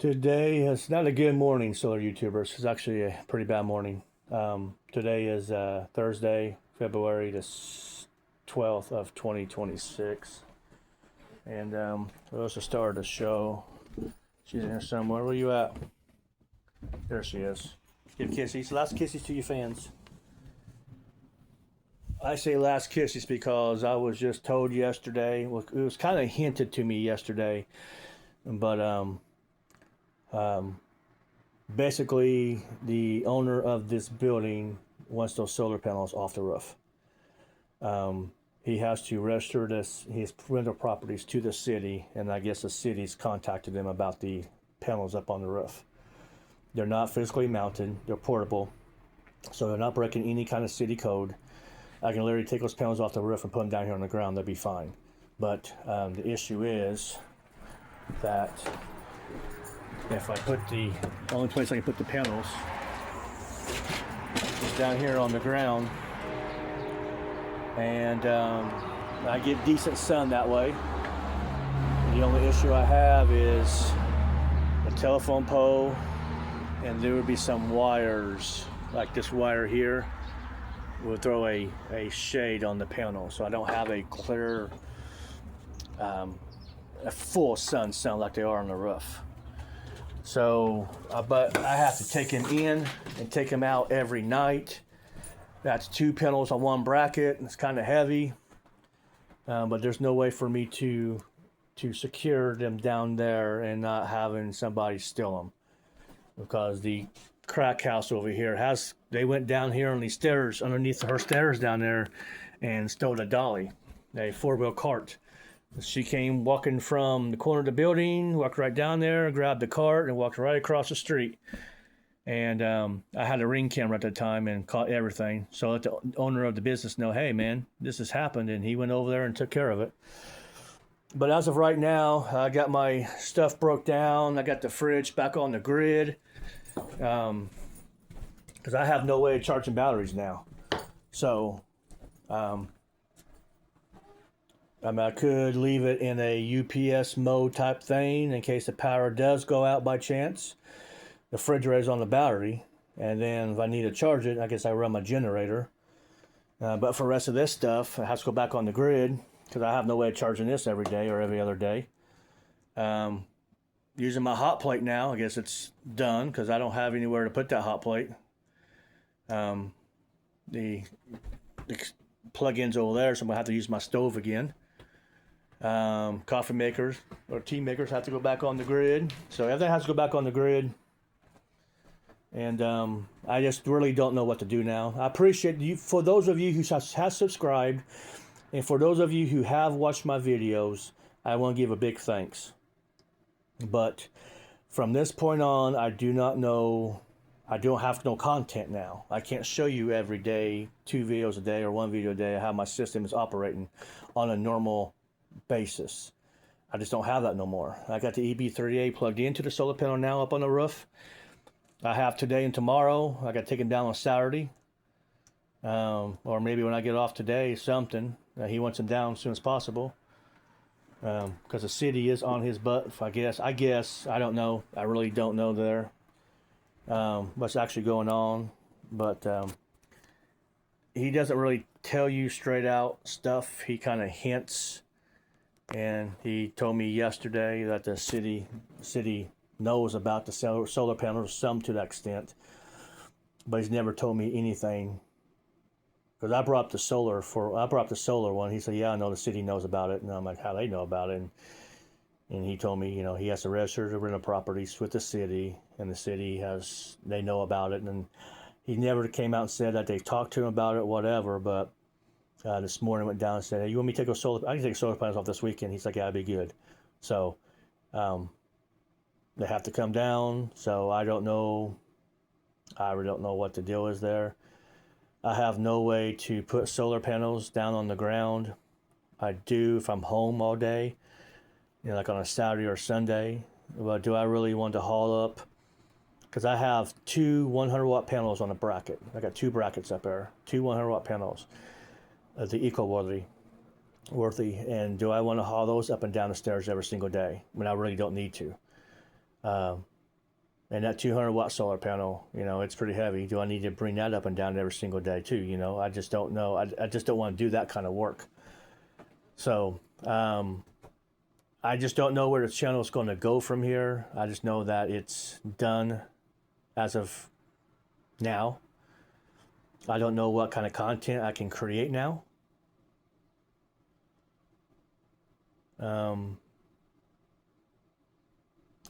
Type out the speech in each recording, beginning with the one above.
Today is not a good morning, solar YouTubers. It's actually a pretty bad morning. Today is Thursday, February the 12th of 2026. And let's just start the show. She's in here somewhere. Where you at? There she is. Give kisses. Last kisses to your fans. I say last kisses because I was just told yesterday. Well, it was kind of hinted to me yesterday, but um, basically, the owner of this building wants those solar panels off the roof. He has to register his rental properties to the city, and I guess the city's contacted him about the panels up on the roof. They're not physically mounted; they're portable, so they're not breaking any kind of city code. I can literally take those panels off the roof and put them down here on the ground; they'll be fine. But the issue is that if I put the only place I can put the panels is down here on the ground, and I get decent sun that way. The only issue I have is a telephone pole, and there would be some wires, like this wire here, will throw a shade on the panel, so I don't have a clear, a full sun like they are on the roof. So, but I have to take them in and take them out every night. That's two panels on one bracket, and it's kind of heavy. But there's no way for me to secure them down there and not having somebody steal them, because the crack house over here they went down here on these stairs, underneath her stairs down there, and stole a dolly, a four-wheel cart. She came walking from the corner of the building, walked right down there, grabbed the cart, and walked right across the street. And I had a Ring camera at the time and caught everything. So I let the owner of the business know, hey, man, this has happened. And he went over there and took care of it. But as of right now, I got my stuff broke down. I got the fridge back on the grid, because I have no way of charging batteries now. So I could leave it in a UPS mode type thing in case the power does go out by chance. The refrigerator's on the battery, and then if I need to charge it, I guess I run my generator. But for the rest of this stuff, it has to go back on the grid because I have no way of charging this every day or every other day. Using my hot plate now, I guess it's done because I don't have anywhere to put that hot plate. The plug-in's over there, so I'm going to have to use my stove again. Coffee makers or tea makers have to go back on the grid. So everything has to go back on the grid. And I just really don't know what to do now. I appreciate you, for those of you who have subscribed, and for those of you who have watched my videos, I want to give a big thanks. But from this point on, I do not know. I don't have no content now. I can't show you every day, 2 videos a day or 1 video a day, how my system is operating on a normal basis. I just don't have that no more. I got the EB38 plugged into the solar panel now up on the roof. I have today and tomorrow. I got to take him down on Saturday. Or maybe when I get off today, something. He wants him down as soon as possible. Because the city is on his butt, I guess. I don't know. I really don't know there. What's actually going on. But he doesn't really tell you straight out stuff. He kind of hints. And he told me yesterday that the city knows about the solar panels, some to that extent, but he's never told me anything. Because I brought up the solar one. He said, "Yeah, I know the city knows about it." And I'm like, "How they know about it?" And he told me, he has to register the rental properties with the city, and the city they know about it. And he never came out and said that they talked to him about it, whatever. But this morning went down and said, "Hey, you want me to take those solar? I can take solar panels off this weekend." He's like, "Yeah, that'd be good." So they have to come down. So I don't know. I really don't know what the deal is there. I have no way to put solar panels down on the ground. I do if I'm home all day, like on a Saturday or Sunday. But do I really want to haul up? Because I have two 100-watt panels on a bracket. I got 2 brackets up there, 2 100-watt panels. The eco-worthy. And do I want to haul those up and down the stairs every single day when I really don't need to? And that 200-watt solar panel, it's pretty heavy. Do I need to bring that up and down every single day too? I just don't know. I just don't want to do that kind of work. So I just don't know where the channel is going to go from here. I just know that it's done as of now. I don't know what kind of content I can create now.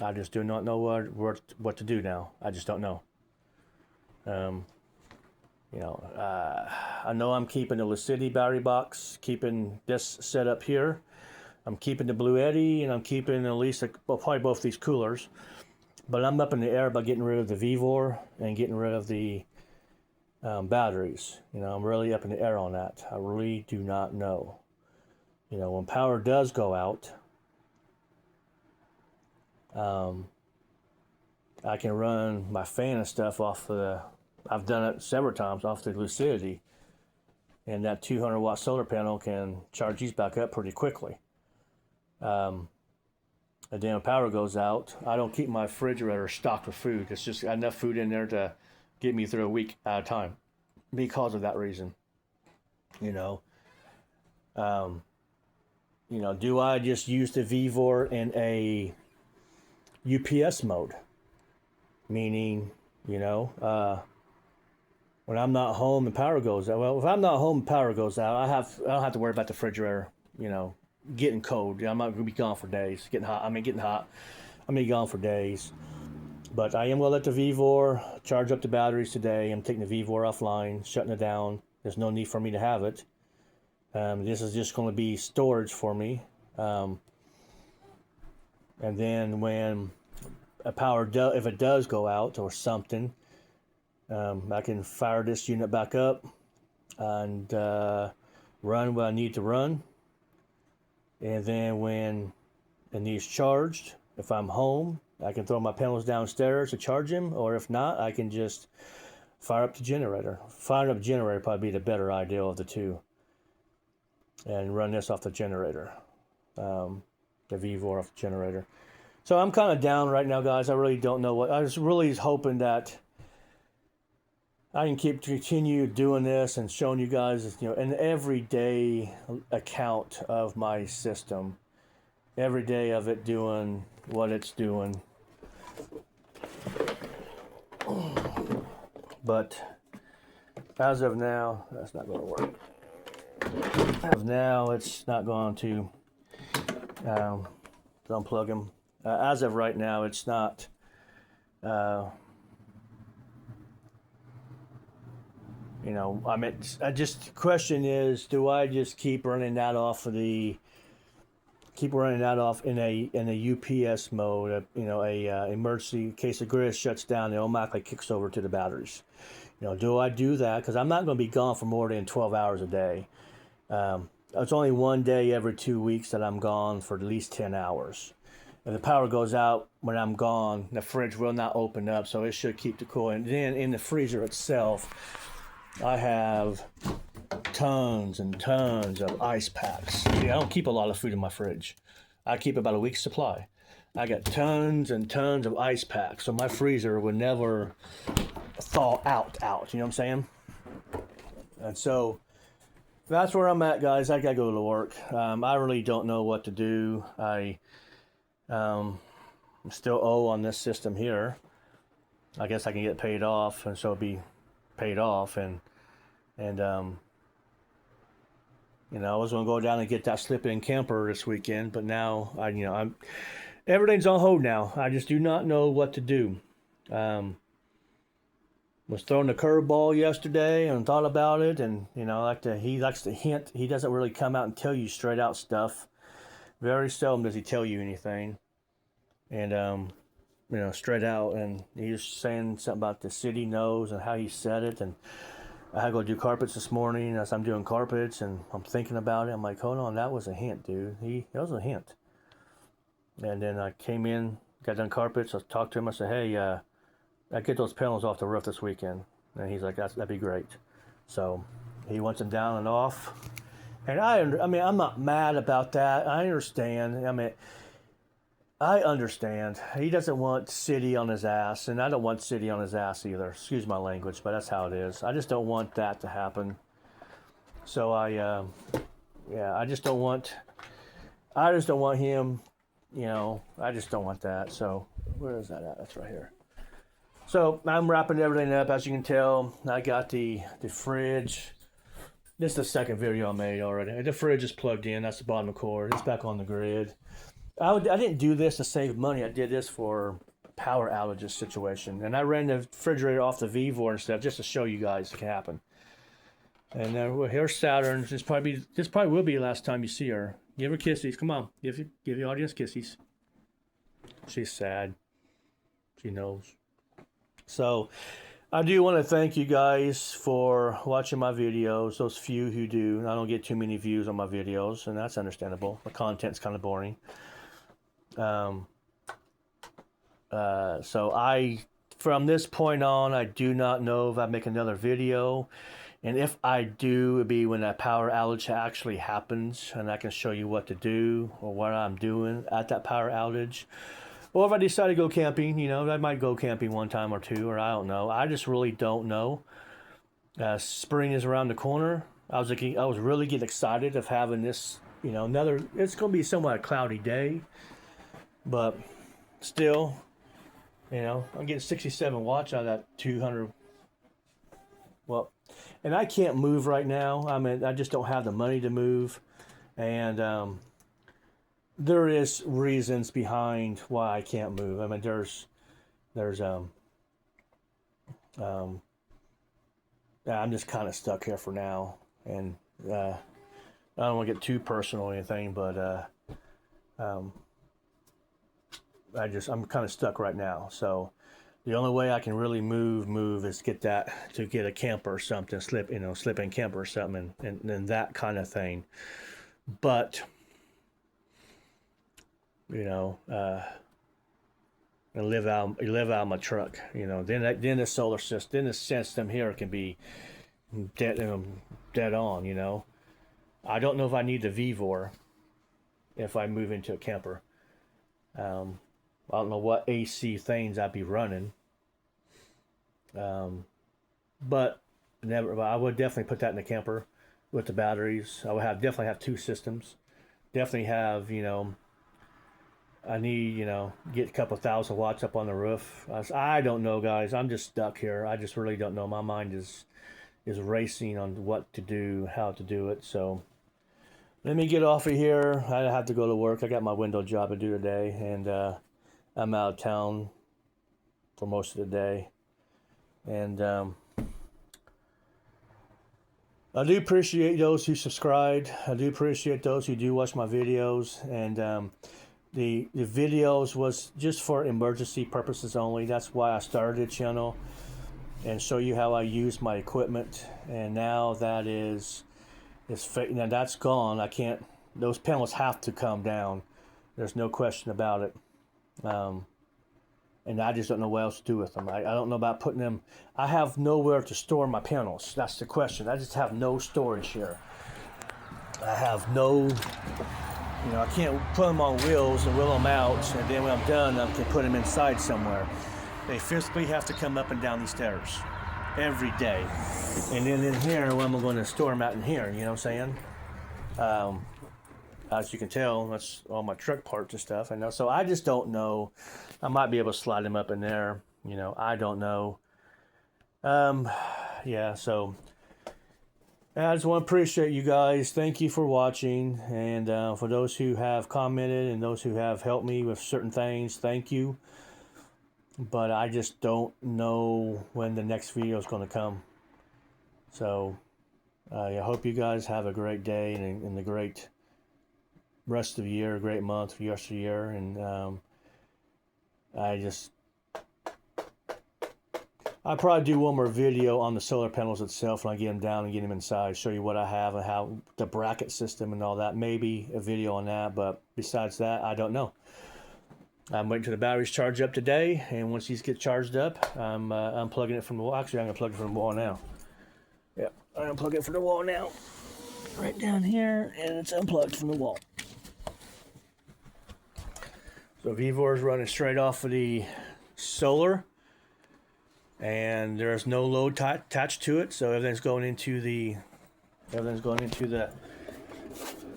I just do not know what to do now. I just don't know. I know I'm keeping the Lucidity battery box, keeping this set up here. I'm keeping the Bluetti, and I'm keeping at least probably both these coolers. But I'm up in the air by getting rid of the VEVOR and getting rid of the batteries. I'm really up in the air on that. I really do not know. When power does go out, I can run my fan and stuff off I've done it several times off the Lucidity. And that 200-watt solar panel can charge these back up pretty quickly. And then when power goes out, I don't keep my refrigerator stocked with food. It's just enough food in there to get me through a week at a time because of that reason. Do I just use the VEVOR in a UPS mode? Meaning, when I'm not home and power goes out. Well, if I'm not home and power goes out, I don't have to worry about the refrigerator, getting cold. I'm not going to be gone for days. Getting hot. I'm going to be gone for days. But I am going to let the VEVOR charge up the batteries today. I'm taking the VEVOR offline, shutting it down. There's no need for me to have it. This is just going to be storage for me. And then when if it does go out or something, I can fire this unit back up and run what I need to run. And then when it needs charged, if I'm home, I can throw my panels downstairs to charge them, or if not, I can just fire up the generator. Firing up the generator would probably be the better idea of the two. And run this off the generator, the VEVOR off the generator. So I'm kind of down right now, guys. I really don't know I was really hoping that I can continue doing this and showing you guys, an everyday account of my system. Every day of it doing what it's doing. But as of now, that's not going to work. As of now, it's not going to unplug them. As of right now, it's not. Question is, do I just keep running that off in a UPS mode? Emergency in case the grid shuts down, it automatically kicks over to the batteries. Do I do that? Because I'm not going to be gone for more than 12 hours a day. It's only one day every 2 weeks that I'm gone for at least 10 hours. If the power goes out when I'm gone, the fridge will not open up, so it should keep the cool. And then in the freezer itself, I have tons and tons of ice packs. I don't keep a lot of food in my fridge. I keep about a week's supply. I got tons and tons of ice packs, so my freezer would never thaw out. You know what I'm saying? And so that's where I'm at, guys. I gotta go to work. I really don't know what to do. I still owe on this system here. I guess I can get paid off, and so it'll be paid off. And I was gonna go down and get that slip-in camper this weekend, but now I'm everything's on hold now. I just do not know what to do. Was throwing the curveball yesterday and thought about it, and he likes to hint. He doesn't really come out and tell you straight out stuff. Very seldom does he tell you anything, and straight out. And he was saying something about the city knows and how he said it. And I had to go do carpets this morning as I'm doing carpets, and I'm thinking about it. I'm like, hold on, that was a hint, dude. That was a hint. And then I came in, got done carpets. I talked to him. I said, hey, I get those panels off the roof this weekend. And he's like, that'd be great. So he wants them down and off. And I'm not mad about that. I understand. I understand. He doesn't want city on his ass, and I don't want city on his ass either. Excuse my language, but that's how it is. I just don't want that to happen. So yeah, I just don't want him, you know, I just don't want that. So where is that at? That's right here. So I'm wrapping everything up. As you can tell, I got the fridge. This is the second video I made already. The fridge is plugged in. That's the bottom of the cord. It's back on the grid. I didn't do this to save money. I did this for power outages situation. And I ran the refrigerator off the VEVOR and stuff just to show you guys it can happen. And then here's Saturn. This probably will be the last time you see her. Give her kisses. Come on. Give the audience kisses. She's sad. She knows. So I do want to thank you guys for watching my videos. Those few who do. I don't get too many views on my videos, and that's understandable. The content's kind of boring. So from this point on, I do not know if I make another video. And if I do, it'll be when that power outage actually happens, and I can show you what to do or what I'm doing at that power outage. Or if I decide to go camping, you know, I might go camping one time or two, or I don't know. I just really don't know. Spring is around the corner. I was really getting excited of having this, you know, it's going to be somewhat a cloudy day. But still, you know, I'm getting 67 watts out of that 200. Well, and I can't move right now. I mean, I just don't have the money to move. And there is reasons behind why I can't move. I mean, I'm just kind of stuck here for now. And I don't want to get too personal or anything, but I'm kind of stuck right now. So the only way I can really move is get a camper or something, slip in camper or something, and that kind of thing. But you know, and live out my truck. You know, then the solar system, then the system here can be dead on. You know, I don't know if I need the VEVOR if I move into a camper. I don't know what AC things I'd be running. But I would definitely put that in the camper with the batteries. I would definitely have two systems. Definitely have, you know, I need, you know, get a couple thousand watts up on the roof. I don't know, guys. I'm just stuck here. I just really don't know. My mind is racing on what to do, how to do it. So let me get off of here. I have to go to work. I got my window job to do today, and I'm out of town for most of the day. And I do appreciate those who subscribed. I do appreciate those who do watch my videos. And the videos was just for emergency purposes only. That's why I started the channel, and show you how I use my equipment. And now that now that's gone. I can't. Those panels have to come down. There's no question about it. And I just don't know what else to do with them. I don't know about putting them. I have nowhere to store my panels. That's the question. I just have no storage here. I have no, you know, I can't put them on wheels and wheel them out, and then when I'm done, I can put them inside somewhere. They physically have to come up and down these stairs every day. And then in here, well, I'm going to store them out in here, you know what I'm saying? As you can tell, that's all my truck parts and stuff. I know, so I just don't know. I might be able to slide them up in there. You know, I don't know. Yeah. So I just want to appreciate you guys. Thank you for watching, and for those who have commented and those who have helped me with certain things, thank you. But I just don't know when the next video is going to come. So I hope you guys have a great day and a great rest of the year, a great month, rest of the year. And I'll probably do one more video on the solar panels itself when I get them down and get them inside, show you what I have and how the bracket system and all that. Maybe a video on that, but besides that, I don't know. I'm waiting till the batteries charge up today, and once these get charged up, I'm unplugging it from the wall. Actually, I'm going to plug it from the wall now. Yep, I'm unplugging it from the wall now. Right down here, and it's unplugged from the wall. So VEVOR is running straight off of the solar, and there's no load attached to it, so everything's going into the.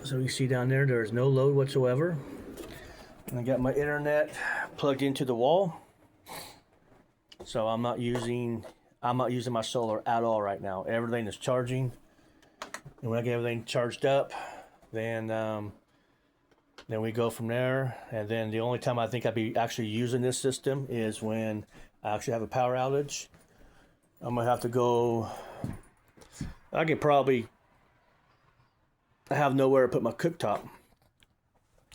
So you see down there, there's no load whatsoever. And I got my internet plugged into the wall, so I'm not using my solar at all right now. Everything is charging, and when I get everything charged up, then we go from there. And then the only time I think I'd be actually using this system is when I actually have a power outage. I'm gonna have to go. I could probably have nowhere to put my cooktop.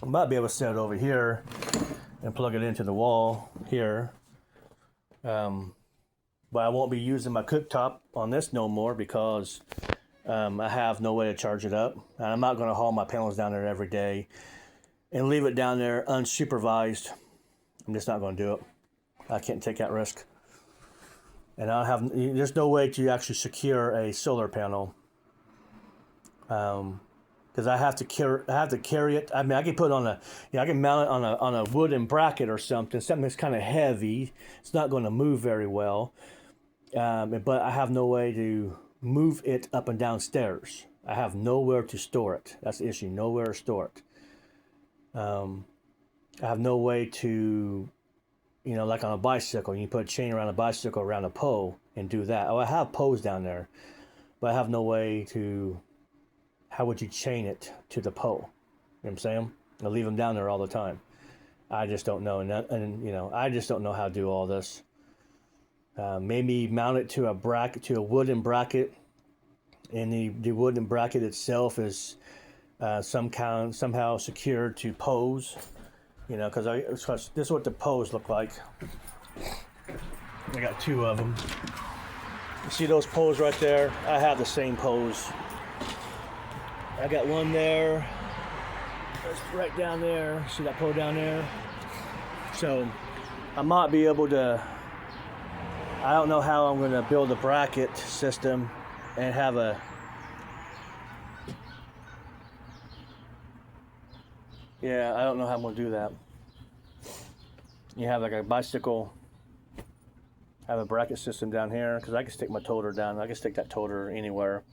I might be able to set it over here and plug it into the wall here. But I won't be using my cooktop on this no more because I have no way to charge it up. And I'm not going to haul my panels down there every day and leave it down there unsupervised. I'm just not going to do it. I can't take that risk. And there's no way to actually secure a solar panel. Because I have to carry it. I mean, I can put it on I can mount it on a wooden bracket or something that's kind of heavy. It's not going to move very well. But I have no way to move it up and down stairs. I have nowhere to store it. That's the issue. Nowhere to store it. I have no way to, like on a bicycle, you put a chain around a bicycle around a pole and do that. Oh, I have poles down there, but I have no way to. How would you chain it to the pole? You know what I'm saying? I leave them down there all the time. I just don't know. And I just don't know how to do all this. Maybe mount it to a wooden bracket. And the wooden bracket itself is somehow secured to poles. Because this is what the poles look like. I got two of them. You see those poles right there? I have the same poles. I got one there. That's right down there. See that pole down there? So I might be able to. I don't know how I'm going to build a bracket system and have a. Yeah, I don't know how I'm going to do that. You have like a bicycle. Have a bracket system down here because I can stick my toter down. I can stick that toter anywhere.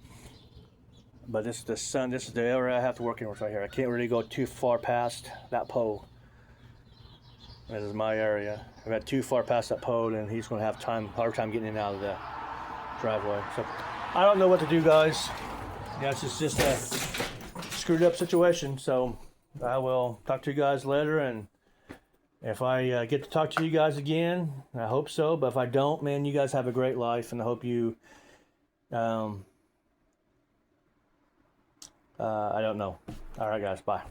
But this is the area I have to work in right here. I can't really go too far past that pole. This is my area. I've got too far past that pole, and he's going to have hard time getting in and out of the driveway. So I don't know what to do, guys. Yeah, it's just a screwed up situation. So I will talk to you guys later, and if I get to talk to you guys again, I hope so. But if I don't, man, you guys have a great life, and I hope you. I don't know. All right, guys. Bye.